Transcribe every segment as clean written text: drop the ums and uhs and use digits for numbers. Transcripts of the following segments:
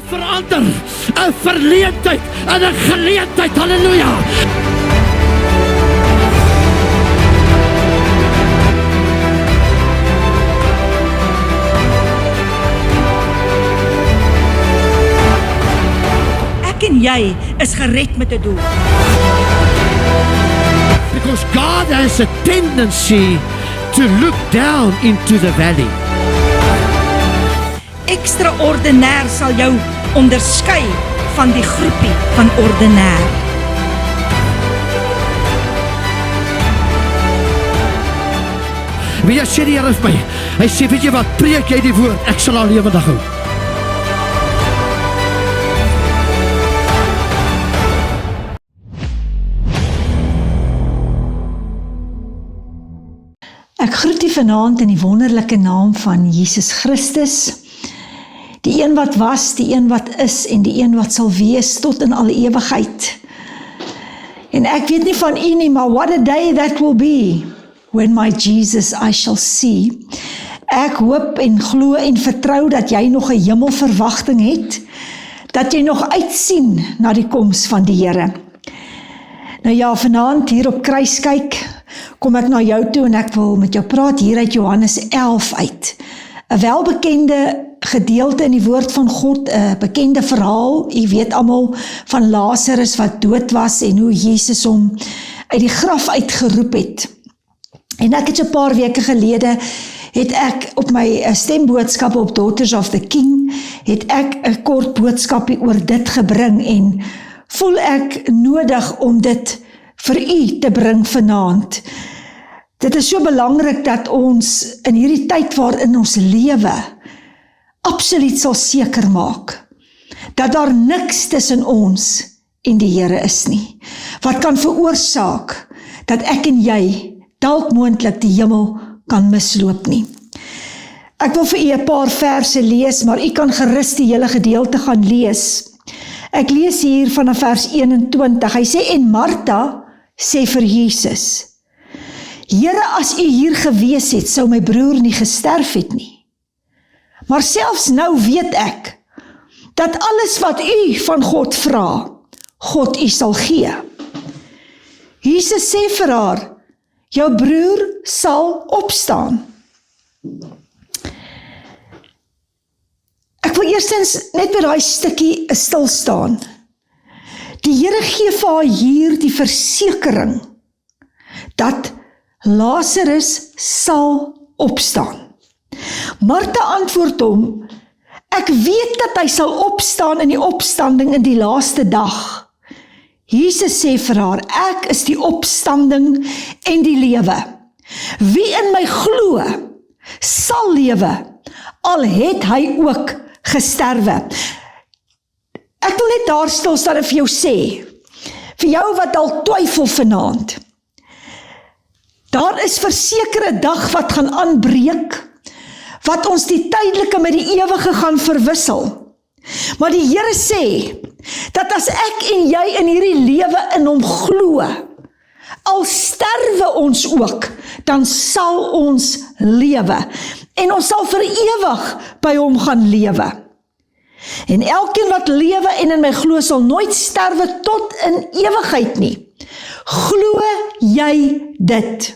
verander, 'n verleentheid en 'n geleentheid. Halleluja. Ek en jy is gered met 'n doel. Because God has a tendency to look down into the valley. Extraordinair sal jou onderskei van die groepie van ordinair. Wie sê die Here vir my? Hy sê, weet jy wat, preek jy die woord, ek sal al lewendig hou. Ek groet u vanaand in die wonderlike naam van Jesus Christus, die een wat was, die een wat is en die een wat sal wees tot in alle ewigheid. En ek weet nie van u nie, maar what a day that will be when my Jesus I shall see. Ek hoop en glo en vertrou dat jy nog 'n hemelverwagting het, dat jy nog uitsien na die koms van die Here. Nou ja, vanaand hier op Kruiskyk kom ek na jou toe en ek wil met jou praat hier uit Johannes 11 uit. 'n welbekende gedeelte in die woord van God, 'n bekende verhaal. U weet almal van Lazarus wat dood was en hoe Jesus hom uit die graf uitgeroep het. En ek het 'n paar weke gelede het ek op my stemboodskap op Daughters of the King, het ek 'n kort boodskapie oor dit gebring en voel ek nodig om dit vir u te bring vanaand. Dit is so belangrik dat ons in hierdie tyd waarin ons lewe absoluut sal seker maak dat daar niks tussen ons en die Here is nie, wat kan veroorsaak dat ek en jy dalk moontlik die hemel kan misloop nie. Ek wil vir u 'n paar verse lees, maar u kan gerus die hele gedeelte gaan lees. Ek lees hier vanaf vers 21. Hy sê, en Martha sê vir Jesus, Here, as u hier gewees het, sou my broer nie gesterf het nie. Maar selfs nou weet ek, dat alles wat u van God vra, God u sal gee. Jesus sê vir haar, jou broer sal opstaan. Ek wil eerstens net by daai stukkie stil staan. Die Here gee vir haar hier die versekering, dat Lazarus sal opstaan. Martha antwoord hom, ek weet dat hy sal opstaan in die opstanding in die laaste dag. Jesus sê vir haar, ek is die opstanding en die lewe. Wie in my glo, sal lewe, al het hy ook gesterwe. Ek wil net daar stil staan en vir jou sê, vir jou wat al twyfel vanaand, daar is verseker 'n dag wat gaan aanbreek, wat ons die tydelike met die ewige gaan verwissel. Maar die Here sê, dat as ek en jy in hierdie lewe in hom glo, al sterwe ons ook, dan sal ons lewe. En ons sal vir ewig by hom gaan lewe. En elkeen wat lewe en in my glo, sal nooit sterwe tot in ewigheid nie. Glo jy dit?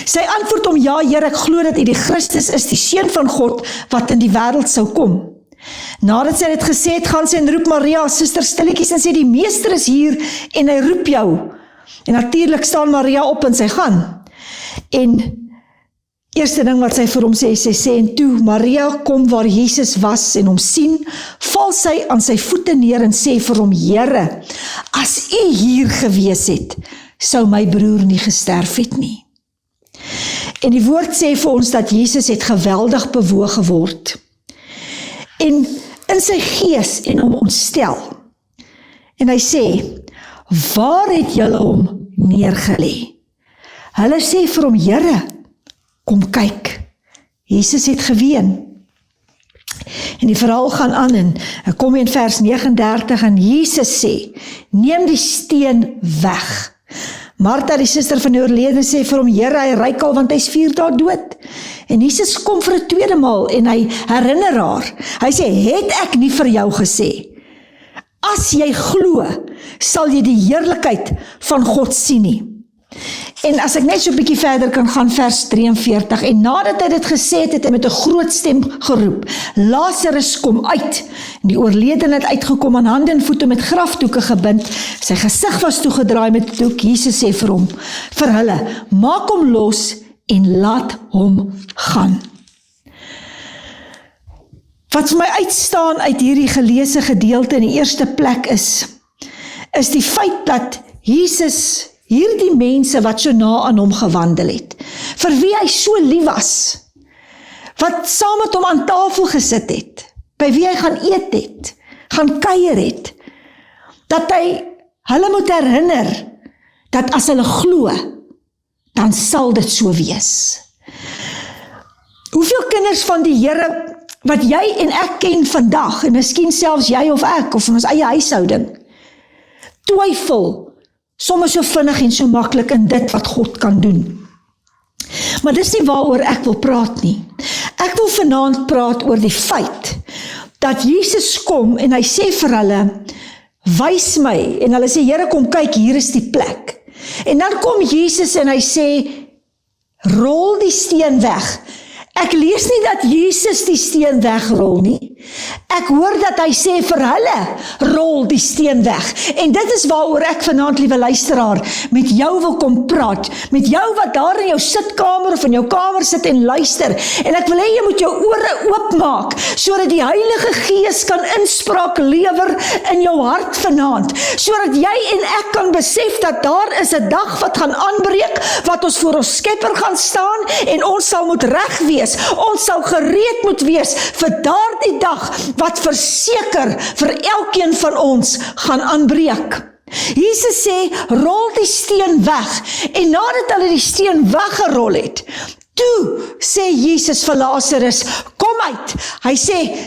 Sy antwoord hom, ja Here, ek glo dat u die Christus is, die Seun van God, wat in die wêreld sou kom. Nadat sy dit gesê het, gaan sy en roep Maria, suster stilletjies, en sê, die meester is hier, en hy roep jou. En natuurlik staan Maria op en sy gaan. En eerste ding wat sy vir hom sê, sy sê, en toe Maria kom waar Jesus was en hom sien, val sy aan sy voete neer en sê vir hom, Here, as u hier gewees het, sou my broer nie gesterf het nie. En die woord sê vir ons dat Jesus het geweldig bewoog geword. En in sy gees en hom ontstel. En hy sê, waar het julle hom neergelê? Hulle sê vir hom, Here, kom kyk. Jesus het geween. En die verhaal gaan aan en kom in vers 39 en Jesus sê, neem die steen weg. Martha, die suster van die oorledene, sê vir hom, Here, hy ryk al, want hy is 4 dae dood. En Jesus kom vir 'n tweede maal, en hy herinner haar. Hy sê, het ek nie vir jou gesê, as jy glo, sal jy die heerlikheid van God sien nie. En as ek net so 'n bietjie verder kan gaan, vers 43, en nadat hy dit gesê het, het hy met 'n groot stem geroep, Lazarus, kom uit. En die oorledene het uitgekom aan hande en voete met grafdoeke gebind, sy gesig was toegedraai met 'n doek. Jesus sê vir hulle, maak hom los en laat hom gaan. Wat vir my uitstaan uit hierdie geleesde gedeelte in die eerste plek is die feit dat Jesus hierdie mense wat so na aan hom gewandel het, vir wie hy so lief was, wat saam met hom aan tafel gesit het, by wie hy gaan eet het, gaan kuier het, dat hy hulle moet herinner, dat as hulle glo, dan sal dit so wees. Hoeveel kinders van die Here, wat jy en ek ken vandag, en miskien selfs jy of ek, of in ons eie huishouding, twyfel, soms so vinnig en so maklik in dit wat God kan doen. Maar dis nie waaroor ek wil praat nie. Ek wil vanaand praat oor die feit, dat Jesus kom en hy sê vir hulle, wys my, en hulle sê, Here, kom kyk, hier is die plek. En dan kom Jesus en hy sê, rol die steen weg. Ek lees nie dat Jesus die steen wegrol nie. Ek hoor dat hy sê vir hulle, rol die steen weg. En dit is waaroor ek vanaand, liewe luisteraar, met jou wil kom praat. Met jou wat daar in jou sitkamer of in jou kamer sit en luister. En ek wil hê jy moet jou ore oopmaak, sodat die Heilige Gees kan inspraak lewer in jou hart vanaand. Sodat jy en ek kan besef dat daar is 'n dag wat gaan aanbreek, wat ons voor ons Skepper gaan staan, en ons sal moet reg wees. Ons sal gereed moet wees vir daardie dag wat verseker vir elkeen van ons gaan aanbreek. Jesus sê, rol die steen weg. En nadat hulle die steen weggerol het, toe sê Jesus vir Lazarus, kom uit. Hy sê,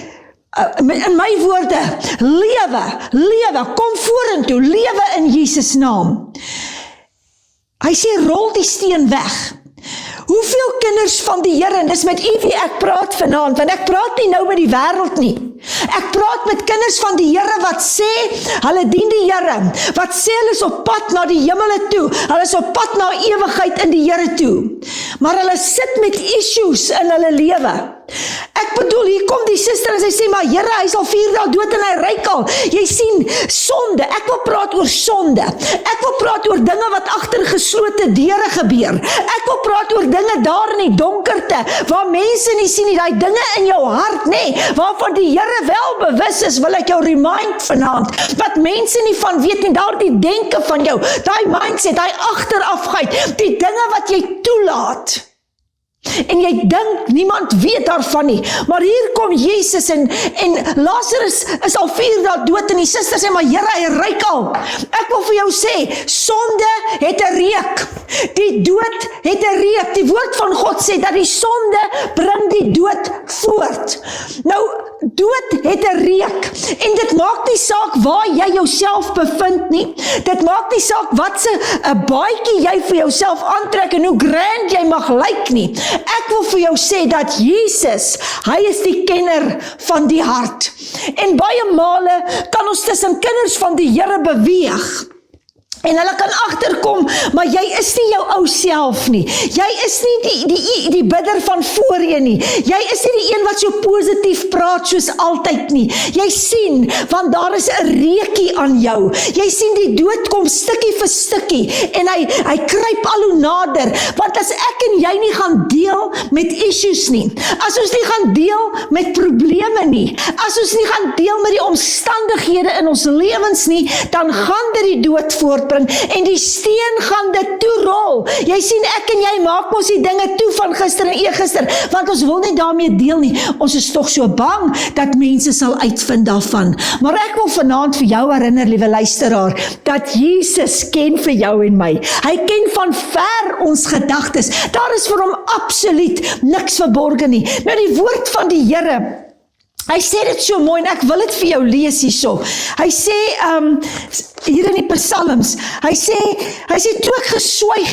in my woorde, lewe, kom vorentoe, lewe in Jesus naam. Hy sê, rol die steen weg. Hoeveel kinders van die Here, en dis met u wie ek praat vanaand, want ek praat nie nou met die wêreld nie. Ek praat met kinders van die Here wat sê, hulle dien die Here, wat sê hulle is op pad na die hemele toe, hulle is op pad na ewigheid in die Here toe, maar hulle sit met issues in hulle lewe. Ek bedoel, hier kom die suster en sy sê, maar Here, hy is al 4 dae dood en hy ryk al. Jy sien, sonde, ek wil praat oor sonde. Ek wil praat oor dinge wat agter geslote deure gebeur. Ek wil praat oor dinge daar in die donkerte, waar mense nie sien nie, daai dinge in jou hart, nee, waarvan die Here wel bewus is, wil ek jou remind vanaand, wat mense nie van weet nie, daardie denke van jou, daai mindset, daai agterafheid, die dinge wat jy toelaat. En jy dink, niemand weet daarvan nie, maar hier kom Jesus en Lazarus is al 4 dae dood en die suster sê, maar Here, hy ryk al. Ek wil vir jou sê, sonde het 'n reuk, die dood het 'n reuk. Die woord van God sê dat die sonde bring die dood voort. Nou, dood het 'n reuk, en dit maak nie saak waar jy jouself bevind nie, dit maak nie saak wat se 'n baadjie jy vir jouself aantrek en hoe grand jy mag lyk nie. Ek wil vir jou sê dat Jesus, hy is die kenner van die hart. En baie male kan ons tussen kinders van die Here beweeg, en hulle kan agterkom, maar jy is nie jou ou self nie. Jy is nie die bidder van voorheen nie. Jy is nie die een wat so positief praat soos altyd nie. Jy sien, want daar is 'n reukie aan jou. Jy sien die dood kom stukkie vir stukkie, en hy kruip al hoe nader. Want as ek en jy nie gaan deel met issues nie, as ons nie gaan deel met probleme nie, as ons nie gaan deel met die omstandighede in ons lewens nie, dan gaan dit die dood voort en die steen gaan dit toerol. Jy sien, ek en jy maak ons die dinge toe van gister en eergister, want ons wil nie daarmee deel nie. Ons is tog so bang dat mense sal uitvind daarvan. Maar ek wil vanaand vir jou herinner, liewe luisteraar, dat Jesus ken vir jou en my. Hy ken van ver ons gedagtes. Daar is vir hom absoluut niks verborgen nie. Nou die woord van die Here Hy sê dit so mooi en ek wil dit vir jou lees hierso. Hy sê hier in die Psalms, hy sê toe ek geswyg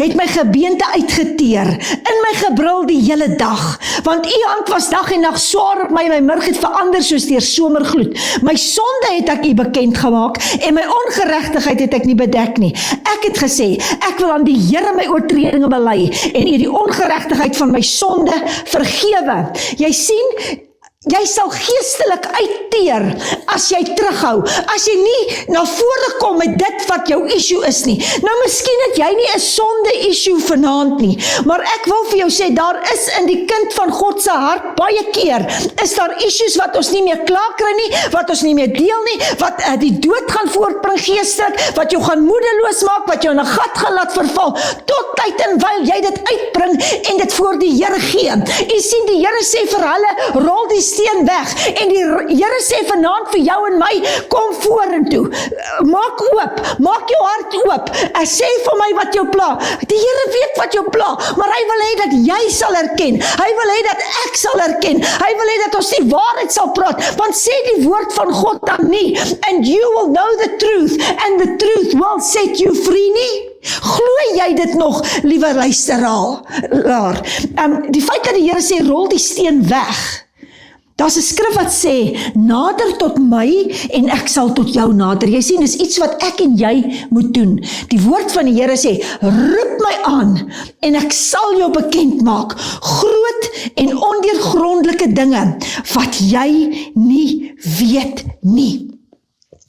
het my gebeente uitgeteer, in my gebrul die hele dag, want u hand was dag en nag swaar op my murg het verander soos deur somergloed. My sonde het ek u bekend gemaak en my ongeregtigheid het ek nie bedek nie. Ek het gesê, ek wil aan die Here my oortredinge bely en u die ongeregtigheid van my sonde vergewe. Jy sien, jy sal geestelik uitteer as jy terughou, as jy nie na vore kom met dit wat jou issue is nie. Nou miskien het jy nie 'n sonde issue vanaand nie, maar ek wil vir jou sê, daar is in die kind van God se hart baie keer, is daar issues wat ons nie meer klaar kry nie, wat ons nie meer deel nie, wat die dood gaan voortbring geestelik, wat jou gaan moedeloos maak, wat jou in 'n gat gaan laat verval, tot tyd en wyl jy dit uitbring en dit voor die Here gee. U sien, die Here sê vir hulle, rol die steen weg, en die Here sê vanaand vir jou en my, kom vorentoe, maak oop, maak jou hart oop, sê vir my wat jou pla. Die Here weet wat jou pla, maar hy wil hê dat jy sal erken, hy wil hê dat ek sal erken, hy wil hê dat ons die waarheid sal praat, want sê die woord van God dan nie, and you will know the truth, and the truth will set you free nie. Glo jy dit nog, liewe luisteraar? Die feit dat die Here sê, rol die steen weg, daar's 'n skrif wat sê, nader tot my en ek sal tot jou nader. Jy sien, dis iets wat ek en jy moet doen. Die woord van die Here sê, roep my aan en ek sal jou bekend maak, groot en ondeurgrondelike dinge wat jy nie weet nie.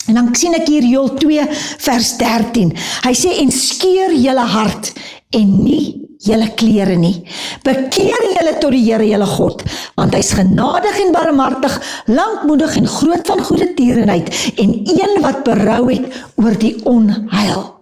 En dan sien ek hier Joël 2 vers 13. Hy sê, en skeur julle hart en nie julle klere nie. Bekeer julle tot die Here julle God, want hy is genadig en barmhartig, lankmoedig en groot van goeie tierenheid, en een wat berou het oor die onheil.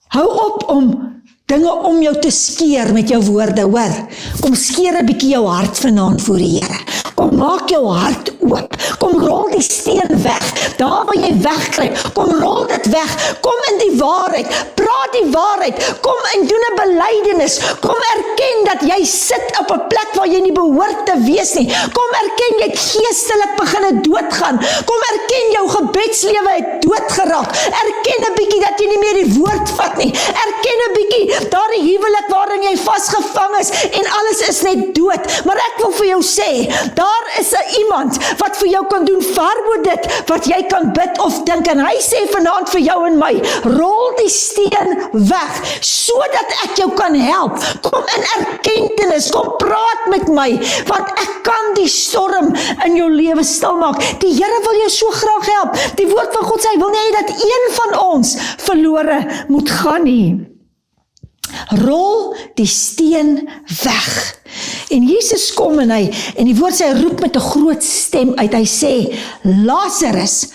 Hou op om dinge om jou te skeer met jou woorde, hoor. Kom skeer 'n bietjie jou hart vanaand voor die Here. Kom maak jou hart oop. Kom rol die steen weg. Daar waar jy wegkruip, kom rol dit weg. Kom in die waarheid. Praat die waarheid. Kom en doen 'n belydenis. Kom erken dat jy sit op 'n plek waar jy nie behoort te wees nie. Kom erken jy het geestelik begin doodgaan. Kom erken jou gebedslewe het doodgeraak. Erken 'n bietjie dat jy nie meer die woord vat nie. Erken 'n bietjie daardie huwelik waarin jy vasgevang is en alles is net dood. Maar ek wil vir jou sê, daar is 'n iemand wat vir jou kan doen ver bo dit wat jy kan bid of dink, en hy sê vanaand vir jou en my, rol die steen weg, sodat ek jou kan help. Kom in erkentenis, kom praat met my, want ek kan die storm in jou lewe stilmaak. Die Here wil jou so graag help. Die woord van God sê, hy wil nie hê dat een van ons verlore moet gaan nie. Rol die steen weg. En Jesus kom en die woord sê, hy roep met 'n groot stem uit. Hy sê, Lazarus,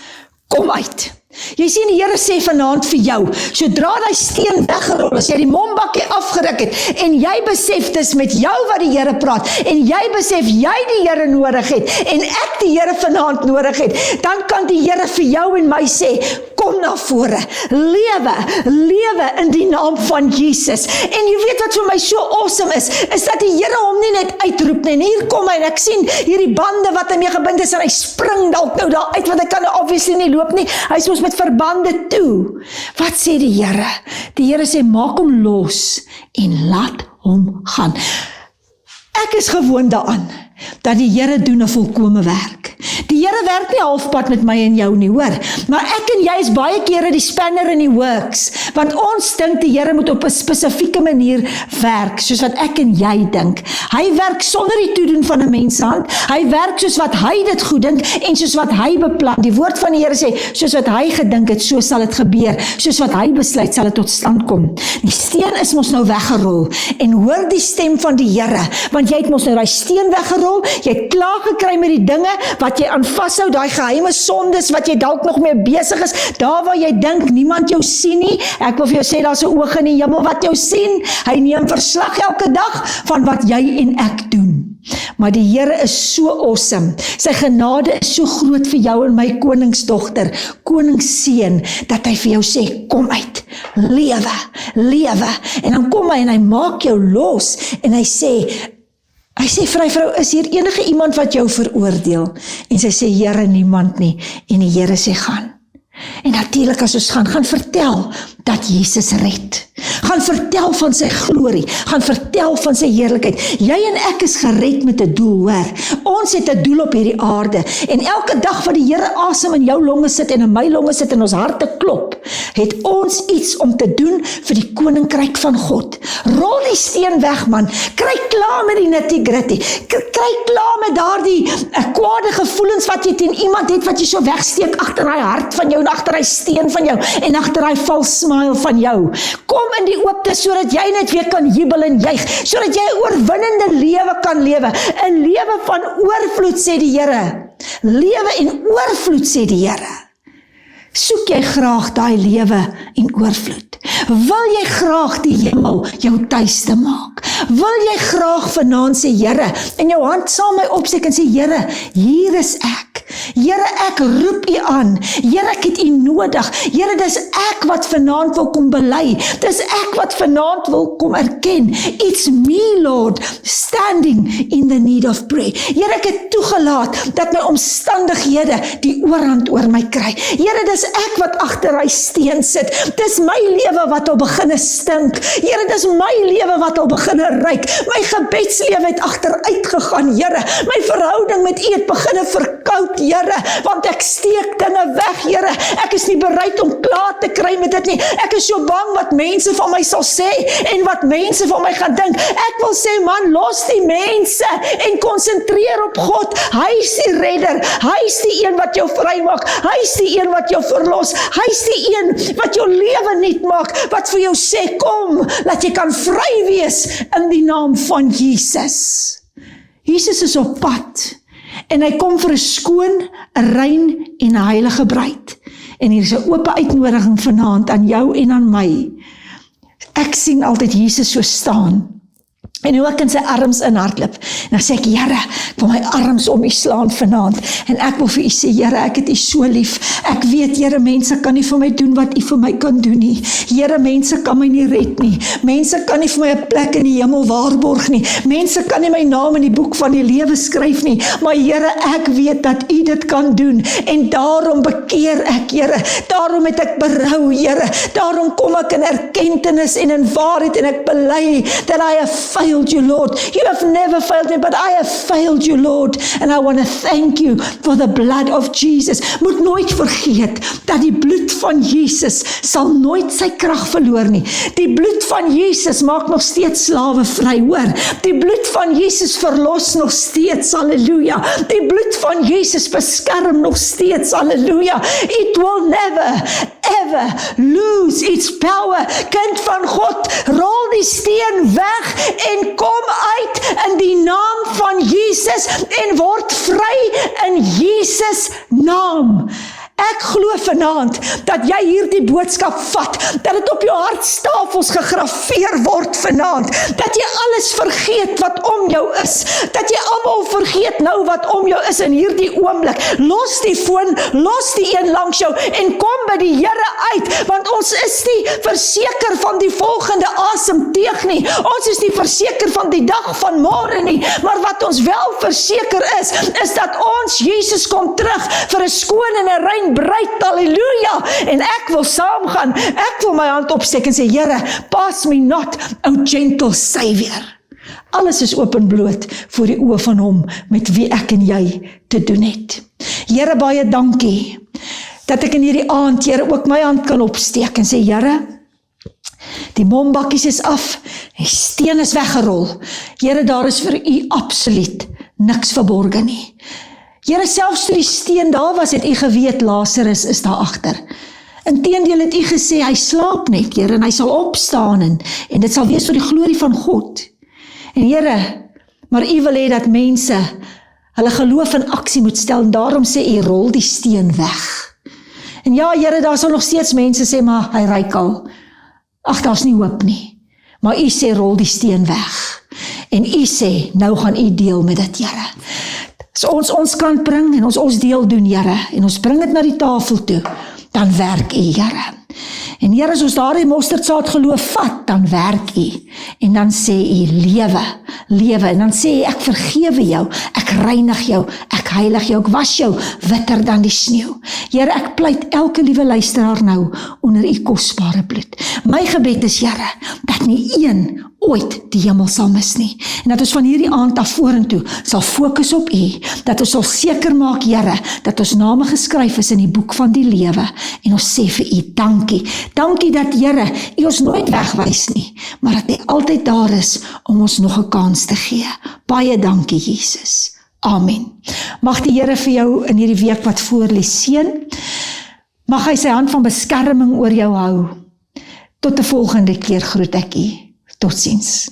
kom uit. Jy sien, die Here sê vanaand vir jou, sodra die steen weggerol is, jy die mombakkie afgeruk het, en jy besef dis met jou wat die Here praat, en jy besef jy die Here nodig het, en ek die Here vanaand nodig het, dan kan die Here vir jou en my sê, kom na vore, lewe in die naam van Jesus. En jy weet wat vir my so awesome is dat die Here hom nie net uitroep nie, en hier kom hy, en ek sien hierdie bande wat hy mee gebind is, en hy spring dalk nou daar uit, want hy kan obviously nie loop nie, hy is ons met verbande toe. Wat sê die Here? Die Here sê, maak hom los, en laat hom gaan. Ek is gewoond daaraan, dat die Here doen 'n volkome werk. Die Here werk nie halfpad met my en jou nie, hoor. Maar ek en jy is baie kere die spanner in die works, want ons dink die Here moet op 'n spesifieke manier werk, soos wat ek en jy dink. Hy werk sonder die toedoen van 'n mens se hand. Hy werk soos wat hy dit goed dink, en soos wat hy beplan. Die woord van die Here sê, soos wat hy gedink het, so sal dit gebeur. Soos wat hy besluit, sal dit tot stand kom. Die steen is mos nou weggerol, en hoor die stem van die Here, want jy het mos nou die steen weggerol, jy het klaar gekry met die dinge wat jy aan vashou, daai geheime sondes wat jy dalk nog mee besig is, daar waar jy dink niemand jou sien nie. Ek wil vir jou sê, daar's 'n oog in die hemel wat jou sien. Hy neem verslag elke dag van wat jy en ek doen. Maar die Here is so awesome. Sy genade is so groot vir jou en my koningsdogter, koningsseun, dat hy vir jou sê, kom uit, lewe. En dan kom hy en hy maak jou los, en hy sê, Hy sê, vryvrou, is hier enige iemand wat jou veroordeel? En sy sê, Here, niemand nie. En die Here sê, gaan. En natuurlik as ons gaan vertel dat Jesus red. Gaan vertel van sy glorie, gaan vertel van sy heerlikheid. Jy en ek is gered met 'n doel, hoor. Ons het 'n doel op hierdie aarde. En elke dag wat die Here asem in jou longe sit en in my longe sit en ons harte klop, het ons iets om te doen vir die koninkryk van God. Rol die steen weg, man. Kry klaar met die nitty-gritty. Kry klaar met daardie kwade gevoelens wat jy teen iemand het wat jy so wegsteek agter daai hart van jou en agter daai steen van jou en agter daai false smile van jou. Kom in die oopte sodat jy net weer kan jubel en juig, sodat jy 'n oorwinnende lewe kan lewe, 'n lewe van oorvloed, sê die Here. Lewe en oorvloed, sê die Here. Soek jy graag daai lewe en oorvloed? Wil jy graag die hemel jou tuiste maak? Wil jy graag vanaand sê, Here, en jou hand saam my opsteek en sê, Here, hier is ek. Here, ek roep U aan. Here, ek het U nodig. Here, dis ek wat vanaand wil kom bely. Dis ek wat vanaand wil kom erken. It's me, Lord, standing in the need of prayer. Here, ek het toegelaat dat my omstandighede die oorhand oor my kry. Here, dis ek wat agter hy steen sit. Dis my lewe wat al beginne stink. Here, dis my lewe wat al beginne ryk. My gebedslewe het agteruit gegaan, Here. My verhouding met U het beginne verkoud, Here, want ek steek dinge weg, Here. Ek is nie bereid om klaar te kry met dit nie. Ek is so bang wat mense van my sal sê en wat mense van my gaan dink. Ek wil sê, man, los die mense en konsentreer op God. Hy is die redder. Hy is die een wat jou vrymaak. Hy is die een wat jou verlos. Hy is die een wat jou lewe nuut maak, wat vir jou sê, kom, laat jy kan vry wees in die naam van Jesus. Jesus is op pad en hy kom vir 'n skoon, 'n rein en 'n heilige bruid. En hier is 'n oop uitnodiging vanaand aan jou en aan my. Ek sien altyd Jesus so staan en hoe ek in sy arms inhardloop. En dan sê ek, Here, ek wil my arms om U slaan vanaand. En ek wil vir U sê, Here, ek het U so lief. Ek weet, Here, mense kan nie vir my doen wat U vir my kan doen nie. Here, mense kan my nie red nie. Mense kan nie vir my 'n plek in die hemel waarborg nie. Mense kan nie my naam in die boek van die lewe skryf nie. Maar Here, ek weet dat U dit kan doen. En daarom bekeer ek, Here. Daarom het ek berou, Here. Daarom kom ek in erkentenis en in waarheid en ek bely that I have failed You, Lord. You have never failed me, but I have failed You, Lord. And I want to thank You for the blood of Jesus. Moet nooit vergeet dat die bloed van Jesus sal nooit sy krag verloor nie. Die bloed van Jesus maak nog steeds slawe vry, hoor. Die bloed van Jesus verlos nog steeds, halleluja. Die bloed van Jesus beskerm nog steeds, halleluja. It will never, ever lose its power. Kind van God, rol die steen weg en kom uit in die naam van Jesus en word vry in Jesus naam. Ek glo vanaand dat jy hierdie boodskap vat, dat dit op jou hartstafels gegraveer word vanaand, dat jy alles vergeet wat om jou is, dat jy almal vergeet nou wat om jou is in hierdie oomblik. Los die foon, los die een langs jou en kom by die Here uit, want ons is nie verseker van die volgende asemteug nie, ons is nie verseker van die dag van môre nie, maar wat ons wel verseker is dat ons Jesus kom terug vir 'n skoon en 'n rein bruid, halleluja, en ek wil saamgaan, ek wil my hand opsteek en sê, Here, pass me not, o gentle Savior. Alles is openbloot voor die oë van hom, met wie ek en jy te doen het. Here, baie dankie, dat ek in hierdie aand, Here, ook my hand kan opsteek en sê, Here, die bombakkies is af, die steen is weggerol. Here, daar is vir U absoluut niks verborge nie. Here, selfs toe die steen daar was, het U geweet, Lazarus is daar agter. Inteendeel het U gesê, hy slaap net, Here, en hy sal opstaan, en dit sal wees vir die glorie van God. En Here, maar U wil hê dat mense, hulle geloof in aksie moet stel, en daarom sê U, rol die steen weg. En ja, Here, daar sal nog steeds mense sê, maar hy ryk al. Ag, daar's nie hoop nie. Maar U sê, rol die steen weg. En U sê, nou gaan U deel met dit, Here. As ons kan bring en ons deel doen, Here, en ons bring dit na die tafel toe, dan werk U, Here. En Here, as ons daardie mosterdsaad geloof vat, dan werk U. En dan sê U, lewe, en dan sê U, ek vergewe jou, ek reinig jou, ek heilig jou, ek was jou witter dan die sneeu. Here, ek pleit elke liewe luisteraar nou onder U kosbare bloed. My gebed is, Here, dat nie een ooit die hemel sal mis nie. En dat ons van hierdie aand af vorentoe sal fokus op U, dat ons sal seker maak, Here, dat ons name geskryf is in die boek van die lewe, en ons sê vir U, dankie. Dankie dat, Here, U ons nooit wegwys nie, maar dat U altyd daar is om ons nog 'n kans te gee. Baie dankie, Jesus. Amen. Mag die Here vir jou in hierdie week wat voor lê seën. Mag hy sy hand van beskerming oor jou hou. Tot 'n volgende keer groet ek U. Totsiens.